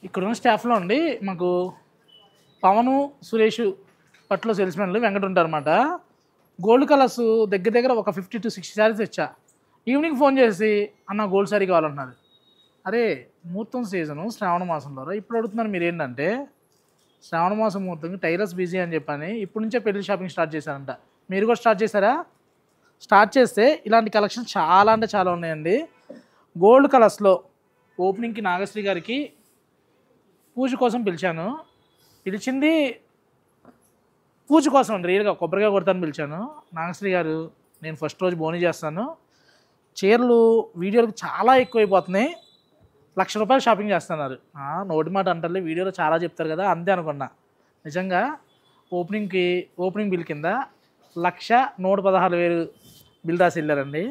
ఇక్కడున్న స్టాఫ్లో అండి మాకు పవను, సురేష్ పట్లో సేల్స్మెన్లు వెంకట ఉంటారన్నమాట. గోల్డ్ కలర్స్ దగ్గర దగ్గర ఒక 50 to 60 శారీస్ తెచ్చా. ఈవినింగ్ ఫోన్ చేసి అన్న గోల్డ్ శారీ కావాలన్నారు. అరే ముహూర్తం సీజను శ్రావణ మాసంలో ఇప్పుడు అడుగుతున్నారు మీరు ఏంటంటే శ్రావణ మాసం ముహూర్తంకి టైలర్స్ బిజీ అని చెప్పని ఇప్పటి నుంచే పెళ్లి షాపింగ్ స్టార్ట్ చేశారంట. మీరు కూడా స్టార్ట్ చేశారా? స్టార్ట్ చేస్తే ఇలాంటి కలెక్షన్ చాలా అంటే చాలా ఉన్నాయండి. గోల్డ్ కలర్స్లో ఓపెనింగ్కి నాగశ్రీ గారికి పూజ కోసం పిలిచాను. పిలిచింది పూజ కోసం అండి, రియల్గా కొబ్బరిగా కొడతాను పిలిచాను. నాగశ్రీ గారు నేను ఫస్ట్ రోజు బోనీ చేస్తాను, చీరలు వీడియోలకు చాలా ఎక్కువైపోతున్నాయి, ₹1,00,000 షాపింగ్ చేస్తున్నారు. నోటి మాట అంటారులే, వీడియోలో చాలా చెప్తారు కదా అంతే అనుకున్నా. నిజంగా ఓపెనింగ్ బిల్ కింద 1,116,000 బిల్ రాసి వెళ్ళారండి.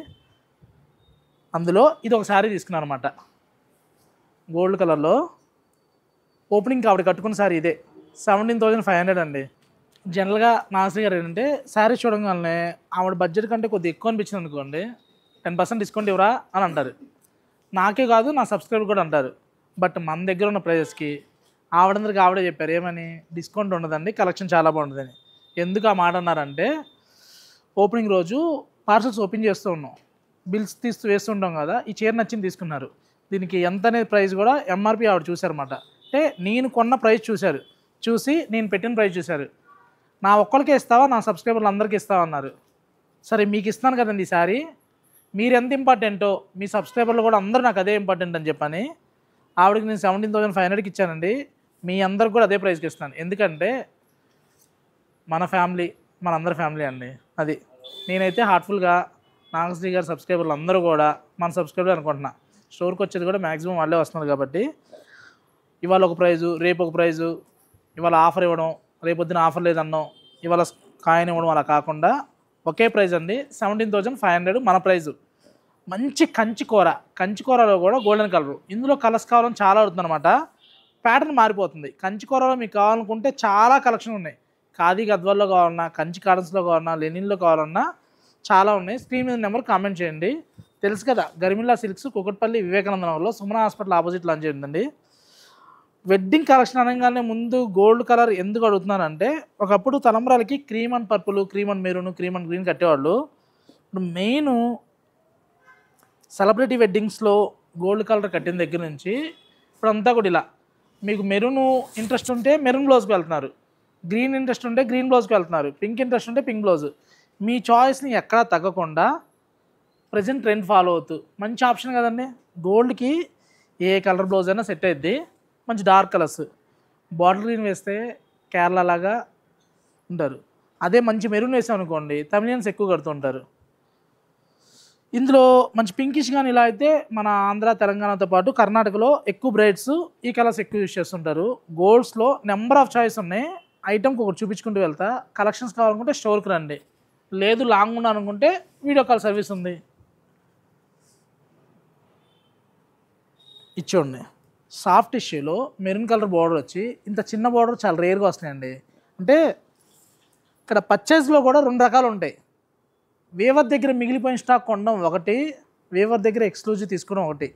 అందులో ఇది ఒక శారీ తీసుకున్నాను అనమాట, గోల్డ్ కలర్లో. ఓపెనింగ్కి ఆవిడ కట్టుకున్న శారీ ఇదే, 17,500 అండి. జనరల్గా నాగశ్రీ గారు ఏంటంటే శారీ చూడగానే ఆవిడ బడ్జెట్ కంటే కొద్దిగా ఎక్కువ అనిపించింది అనుకోండి, 10% డిస్కౌంట్ ఇవ్వరా అని అంటారు. నాకే కాదు నా సబ్స్క్రైబర్ కూడా అంటారు. బట్ మన దగ్గర ఉన్న ప్రైజెస్కి ఆవిడందరికి ఆవిడే చెప్పారు ఏమని, డిస్కౌంట్ ఉండదండి, కలెక్షన్ చాలా బాగుంటుందని. ఎందుకు ఆ మాట అన్నారంటే ఓపెనింగ్ రోజు పార్సల్స్ ఓపెన్ చేస్తూ ఉన్నాం, బిల్స్ వేస్తుంటాం కదా, ఈ చీర నచ్చింది తీసుకున్నారు. దీనికి ఎంత అనేది ప్రైస్ కూడా ఎంఆర్పి ఆవిడ చూశారన్నమాట. అంటే నేను కొన్న ప్రైస్ చూసి నేను పెట్టిన ప్రైస్ చూశారు. నా ఒక్కరికే ఇస్తావా నా సబ్స్క్రైబర్లు అందరికీ ఇస్తావా అన్నారు. సరే మీకు ఇస్తాను కదండి ఈ సారీ, మీరు ఎంత ఇంపార్టెంటో మీ సబ్స్క్రైబర్లు కూడా అందరూ నాకు అదే ఇంపార్టెంట్ అని చెప్పని ఆవిడకి నేను 17,500కి ఇచ్చానండి. మీ అందరికి కూడా అదే ప్రైస్కి ఇస్తాను. ఎందుకంటే మన ఫ్యామిలీ మనందరి ఫ్యామిలీ అండి. అది నేనైతే హార్ట్ఫుల్గా నాగశ్రీ గారి సబ్స్క్రైబర్లు అందరూ కూడా మన సబ్స్క్రైబర్ అనుకుంటున్నా. స్టోర్కి వచ్చేది కూడా మ్యాక్సిమం వాళ్ళే వస్తున్నారు కాబట్టి ఇవాళ ఒక ప్రైజు రేపు ఒక ప్రైజు, ఇవాళ ఆఫర్ ఇవ్వడం రేపొద్దున ఆఫర్ లేదన్నాం ఇవాళ కాయిన్ ఇవ్వడం అలా కాకుండా ఒకే ప్రైజ్ అండి, 17,500 మన ప్రైజు. మంచి కంచికూరలో కూడా గోల్డెన్ కలరు. ఇందులో కలర్స్ కావాలని చాలా అడుగుతుంది అనమాట. ప్యాటర్న్ మారిపోతుంది. కంచికూరలో మీకు కావాలనుకుంటే చాలా కలెక్షన్ ఉన్నాయి. ఖాదీ గద్వాల్లో కావాలన్నా, కంచి కాటన్స్లో కావాలన్నా, లెనిన్లో కావాలన్నా చాలా ఉన్నాయి. స్క్రీన్ మీద నెంబర్ కామెంట్ చేయండి. తెలుసు కదా, గర్మిల్లా సిల్క్స్ కుకట్పల్లి వివేకానంద నగర్లో సుమన హాస్పిటల్ ఆపోజిట్ లాంచ్ చేయండి. వెడ్డింగ్ కలెక్షన్ అనగానే ముందు గోల్డ్ కలర్ ఎందుకు అడుగుతున్నానంటే ఒకప్పుడు తలంబ్రాలకి cream and purple, cream and maroon, cream and green కట్టేవాళ్ళు. ఇప్పుడు మెయిన్ సెలబ్రిటీ వెడ్డింగ్స్లో గోల్డ్ కలర్ కట్టిన దగ్గర నుంచి ఇప్పుడు అంతా కూడా ఇలా మీకు మెరూన్ ఇంట్రెస్ట్ ఉంటే మెరూన్ బ్లౌజ్కి వెళ్తున్నారు, గ్రీన్ ఇంట్రెస్ట్ ఉంటే గ్రీన్ బ్లౌజ్కి వెళ్తున్నారు, పింక్ ఇంట్రెస్ట్ ఉంటే పింక్ బ్లౌజ్. మీ చాయిస్ని ఎక్కడా తగ్గకుండా ప్రజెంట్ ట్రెండ్ ఫాలో అవుతూ మంచి ఆప్షన్ కదండి. గోల్డ్కి ఏ కలర్ బ్లౌజ్ అయినా సెట్ అవుద్ది. మంచి డార్క్ కలర్స్, బాటిల్ గ్రీన్ వేస్తే కేరళ లాగా ఉంటారు. అదే మంచి మెరూన్ వేసాం అనుకోండి తమిళియన్స్ ఎక్కువ కడుతుంటారు. ఇందులో మంచి పింకిష్ కానీ ఇలా అయితే మన ఆంధ్ర తెలంగాణతో పాటు కర్ణాటకలో ఎక్కువ బ్రైడ్స్ ఈ కలర్స్ ఎక్కువ యూజ్ చేస్తుంటారు. గోల్డ్స్లో నెంబర్ ఆఫ్ చాయిస్ ఉన్నాయి. ఐటమ్కి ఒకటి చూపించుకుంటూ వెళ్తా. కలెక్షన్స్ కావాలనుకుంటే స్టోర్కి రండి, లేదు లాంగ్ ఉండాలనుకుంటే వీడియో కాల్ సర్వీస్ ఉంది. ఇచ్చోండి సాఫ్ట్ టిష్యూలో మెరూన్ కలర్ బార్డర్ వచ్చి ఇంత చిన్న బార్డర్ చాలా రేర్గా వస్తున్నాయండి. అంటే ఇక్కడ పర్చేస్లో కూడా 2 రకాలు ఉంటాయి. వేవర్ దగ్గర మిగిలిపోయిన స్టాక్ కొనడం ఒకటి, వేవర్ దగ్గర ఎక్స్క్లూజివ్ తీసుకోవడం ఒకటి.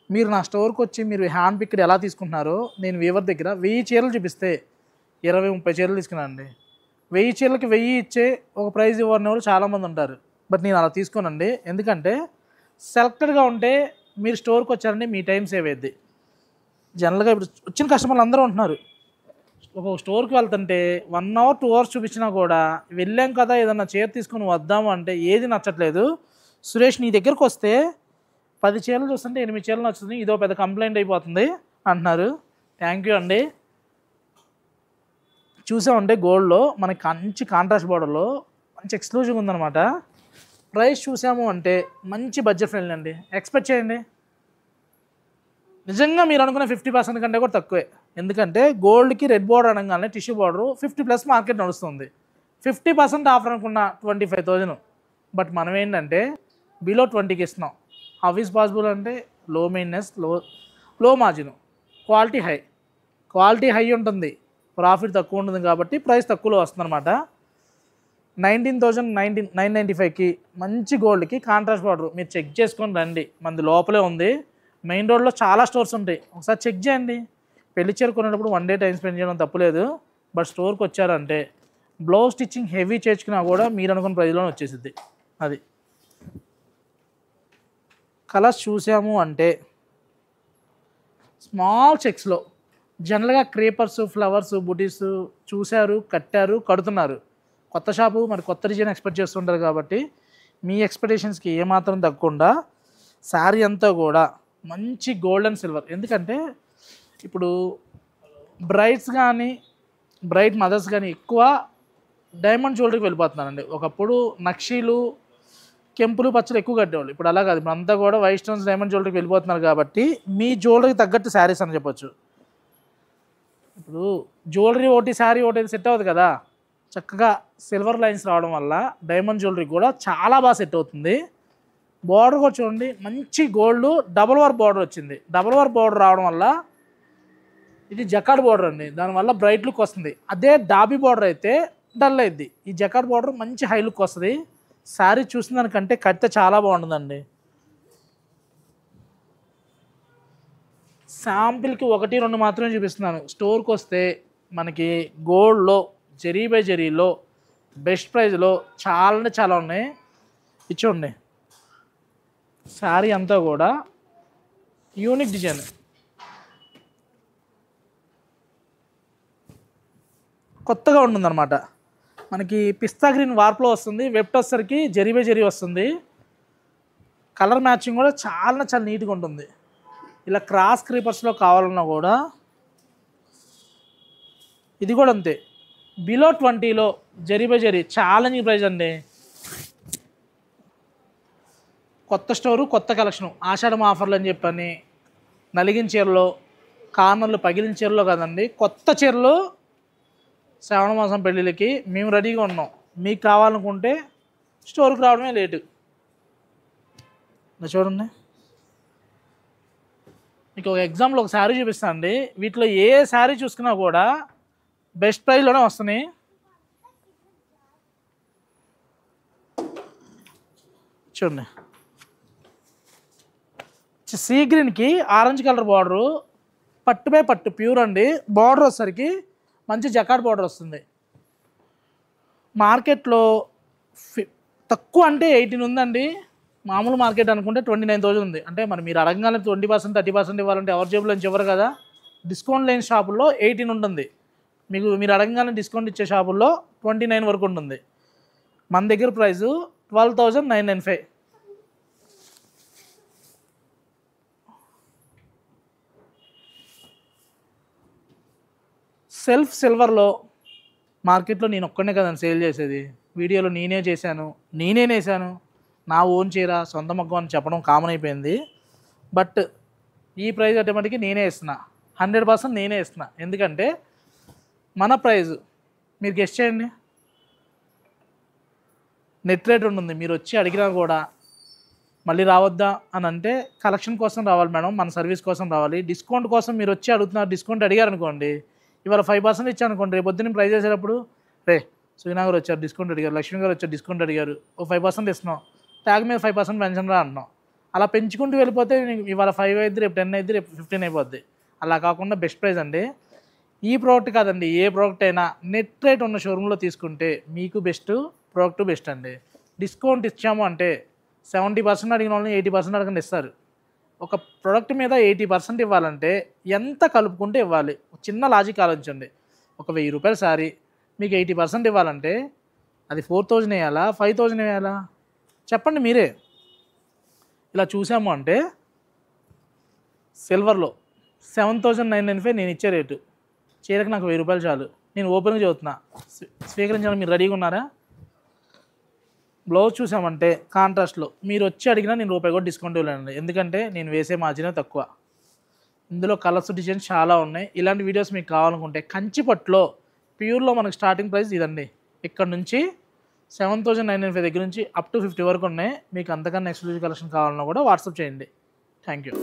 మీరు నా స్టోర్కి వచ్చి మీరు హ్యాండ్ పిక్డ్ ఎలా తీసుకుంటున్నారో నేను వేవర్ దగ్గర 1000 చీరలు చూపిస్తే 20-30 చీరలు తీసుకున్నానండి. 1000 చీరలకి 1000 ఇచ్చే ఒక ప్రైజ్ ఇవ్వని వాళ్ళు చాలామంది ఉంటారు. బట్ నేను అలా తీసుకోనండి. ఎందుకంటే సెలెక్టెడ్గా ఉంటే మీరు స్టోర్కి వచ్చారంటే మీ టైం సేవ్ అయ్యిద్ది. జనరల్గా ఇప్పుడు వచ్చిన కస్టమర్లు అందరూ ఉంటున్నారు, ఒక స్టోర్కి వెళ్తుంటే 1 hour 2 hours చూపించినా కూడా వెళ్ళాం కదా ఏదన్నా చీర తీసుకొని వద్దాము అంటే ఏది నచ్చట్లేదు. సురేష్ నీ దగ్గరకు వస్తే 10 చీరలు చూస్తుంటే 8 చీరలు నచ్చుతుంది, ఇదో పెద్ద కంప్లైంట్ అయిపోతుంది అంటున్నారు. థ్యాంక్ యూ అండి. చూసామంటే గోల్డ్లో మనకి మంచి కాంట్రాస్ట్ బార్డర్లో మంచి ఎక్స్క్లూజివ్ ఉందన్నమాట. ప్రైస్ చూసాము అంటే మంచి బడ్జెట్ ఫ్రెండ్లీ అండి. ఎక్స్పెక్ట్ చేయండి. నిజంగా మీరు అనుకున్న 50% కంటే కూడా తక్కువే. ఎందుకంటే గోల్డ్కి రెడ్ బార్డర్ అనగానే టిష్యూ బార్డరు 50+ మార్కెట్ నడుస్తుంది. 50% ఆఫర్ అనుకున్న 25,000. బట్ మనం ఏంటంటే బిలో 20కి ఇస్తున్నాం. హౌ ఈజ్ పాసిబుల్ అంటే లో మెయింటెనెన్స్, లో మార్జిన్, క్వాలిటీ హై ఉంటుంది, ప్రాఫిట్ తక్కువ ఉంటుంది కాబట్టి ప్రైస్ తక్కువలో వస్తుంది అనమాట. 19,995కి మంచి గోల్డ్కి కాంట్రాస్ట్ బార్డర్ మీరు చెక్ చేసుకొని రండి. మనది లోపలే ఉంది, మెయిన్ రోడ్లో చాలా స్టోర్స్ ఉంటాయి, ఒకసారి చెక్ చేయండి. పెళ్లి చీర కొనేటప్పుడు 1 డే టైం స్పెండ్ చేయడం తప్పులేదు. బట్ స్టోర్కి వచ్చారంటే బ్లౌజ్ స్టిచ్చింగ్ హెవీ చేర్చుకున్నా కూడా మీరు అనుకున్న ప్రైజ్లోనే వచ్చేసిద్ది. అది కలర్స్ చూసాము అంటే స్మాల్ చెక్స్లో జనరల్గా క్రేపర్స్, ఫ్లవర్స్, బుటీస్ చూశారు, కట్టారు, కడుతున్నారు. కొత్త షాపు మరి కొత్త డిజైన్ ఎక్స్పెక్ట్ చేస్తుంటారు కాబట్టి మీ ఎక్స్పెక్టేషన్స్కి ఏమాత్రం తగ్గకుండా శారీ అంతా కూడా మంచి గోల్డ్ అండ్ సిల్వర్. ఎందుకంటే ఇప్పుడు బ్రైడ్స్ కానీ బ్రైడ్ మదర్స్ కానీ ఎక్కువ డైమండ్ జ్యువెలరీకి వెళ్ళిపోతున్నారండి. ఒకప్పుడు నక్షీలు, కెంపులు, పచ్చలు ఎక్కువ కట్టేవాళ్ళు. ఇప్పుడు అలా కాదు, ఇప్పుడు అంతా కూడా వైట్ స్టోన్స్ డైమండ్ జ్యువెలరీకి వెళ్ళిపోతున్నారు కాబట్టి మీ జ్యువెలరీకి తగ్గట్టు శారీస్ అని చెప్పొచ్చు. ఇప్పుడు జ్యువెలరీ ఒకటి శారీ ఒకటి సెట్ అవ్వదు కదా, చక్కగా సిల్వర్ లైన్స్ రావడం వల్ల డైమండ్ జ్యువెలరీ కూడా చాలా బాగా సెట్ అవుతుంది. బార్డర్ కూడా చూడండి, మంచి గోల్డ్ డబుల్ వర్క్ బార్డర్ వచ్చింది. డబుల్ వర్క్ బార్డర్ రావడం వల్ల ఇది జకార్డ్ బార్డర్ అండి, దానివల్ల బ్రైట్ లుక్ వస్తుంది. అదే డాబీ బార్డర్ అయితే డల్ అయింది. ఈ జకార్డ్ బార్డర్ మంచి హై లుక్ వస్తుంది. శారీ చూసిన దానికంటే కడితే చాలా బాగుంటుందండి. శాంపిల్కి 1-2 మాత్రమే చూపిస్తున్నాను. స్టోర్కి వస్తే మనకి గోల్డ్లో జరీ బై జరీలో బెస్ట్ ప్రైస్లో చాలా అంటే చాలా ఉన్నాయి. ఇచ్చోండి, శారీ అంతా కూడా యూనిక్ డిజైన్, కొత్తగా ఉంటుందన్నమాట. మనకి పిస్తా గ్రీన్ వార్ప్లో వస్తుంది, వెబ్ట్ వచ్చేసరికి జరీ బై జరీ వస్తుంది. కలర్ మ్యాచింగ్ కూడా చాలా చాలా నీట్గా ఉంటుంది. ఇలా క్రాస్ క్రీపర్స్లో కావాలన్నా కూడా ఇది కూడా అంతే. బిలో 20లో zari by zari challenging price అండి. కొత్త స్టోరు, కొత్త కలెక్షను, ఆషాఢం ఆఫర్లు అని చెప్పని నలిగిన చీరలో, కార్నర్లు పగిలిన చీరలో కదండి, కొత్త చీరలు శ్రావణ మాసం పెళ్ళిళ్ళకి మేము రెడీగా ఉన్నాం. మీకు కావాలనుకుంటే స్టోర్కి రావడమే లేటు. చూడండి, మీకు ఒక ఎగ్జాంపుల్ ఒక శారీ చూపిస్తాను అండి. వీటిలో ఏ శారీ చూసుకున్నా కూడా బెస్ట్ ప్రైస్లోనే వస్తున్నాయి. చూడండి, సీ గ్రీన్కి ఆరెంజ్ కలర్ బార్డరు, పట్టు బై పట్టు ప్యూర్ అండి. బార్డర్ వచ్చేసరికి మంచి జకార్డ్ బార్డర్ వస్తుంది. మార్కెట్లో తక్కువ అంటే 18 ఉందండి. మామూలు మార్కెట్ అనుకుంటే 29,000 ఉంది. అంటే మరి మీరు అడగగానే 20%, 30% ఇవ్వాలంటే ఎవరి జేబులో నుంచి ఇవ్వరు కదా. డిస్కౌంట్ లేని షాపుల్లో 18 ఉంటుంది. మీరు అడగగానే డిస్కౌంట్ ఇచ్చే షాపుల్లో 29 వరకు ఉంటుంది. మన దగ్గర ప్రైజు 12,995. సెల్ఫ్ సిల్వర్లో మార్కెట్లో నేను ఒక్కనే కదండి సేల్ చేసేది. వీడియోలో నేనే చేశాను, నేనే నేసాను, నా ఓన్ చీర, సొంత మగ్గం అని చెప్పడం కామన్ అయిపోయింది. బట్ ఈ ప్రైజ్ అటేమటికి నేనే ఇస్తున్నా, 100% నేనే ఇస్తున్నా. ఎందుకంటే మన ప్రైజు మీరు గెస్ట్ చేయండి. నెట్ రేట్ ఉంటుంది. మీరు వచ్చి అడిగినా కూడా మళ్ళీ రావద్దా అని అంటే కలెక్షన్ కోసం రావాలి మేడం, మన సర్వీస్ కోసం రావాలి. డిస్కౌంట్ కోసం మీరు వచ్చి అడుగుతున్నారు, డిస్కౌంట్ అడిగారు అనుకోండి, ఇవాళ 5% ఇచ్చాను అనుకోండి, రేపు పొద్దున్న ప్రైజ్ చేసేటప్పుడు సుజనా గారు వచ్చారు డిస్కౌంట్ అడిగారు, లక్ష్మి గారు వచ్చారు డిస్కౌంట్ అడిగారు, ఓ 5% ఇస్తున్నాం, ట్యాగ్ మీద 5% పెన్షన్ రా అంటున్నాం. అలా పెంచుకుంటూ వెళ్ళిపోతే ఇవాళ 5 అయింది, రేపు 10 అయింది, రేపు 15 అయిపోద్ది. అలా కాకుండా బెస్ట్ ప్రైస్ అండి. ఈ ప్రోడక్ట్ కాదండి, ఏ ప్రోడక్ట్ అయినా నెట్ రేట్ ఉన్న షోరూంలో తీసుకుంటే మీకు బెస్ట్, ప్రోడక్ట్ బెస్ట్ అండి. డిస్కౌంట్ ఇచ్చాము అంటే 70% అడిగిన వాళ్ళని 80% అడగండి ఇస్తారు. ఒక ప్రోడక్ట్ మీద 80% ఇవ్వాలంటే ఎంత కలుపుకుంటే ఇవ్వాలి? చిన్న లాజిక్ ఆలోచించండి. ఒక 1000 రూపాయల శారీ మీకు 80% ఇవ్వాలంటే అది 4,000 వేయాలా, 5,000 వేయాలా? చెప్పండి మీరే. ఇలా చూసాము అంటే సిల్వర్లో 7,995 నేను ఇచ్చే రేటు, చీరకు నాకు 1000 రూపాయలు చాలు. నేను ఓపెన్గా చదువుతున్నా, స్వీకరించాలని మీరు రెడీగా ఉన్నారా? బ్లౌజ్ చూసామంటే కాంట్రాస్ట్లో మీరు వచ్చి అడిగినా నేను రూపాయి కూడా డిస్కౌంట్ ఇవ్వలేనండి. ఎందుకంటే నేను వేసే మార్జినే తక్కువ. ఇందులో కలర్స్ డిజైన్స్ చాలా ఉన్నాయి. ఇలాంటి వీడియోస్ మీకు కావాలనుకుంటే కంచిపట్లో ప్యూర్లో మనకు స్టార్టింగ్ ప్రైస్ ఇదండి. ఇక్కడ నుంచి 7,995 దగ్గర నుంచి అప్ టు 50 వరకు ఉన్నాయి. మీకు అంతకన్నా ఎక్స్క్లూజివ్ కలెక్షన్ కావాలన్నా కూడా వాట్సాప్ చేయండి. Thank you.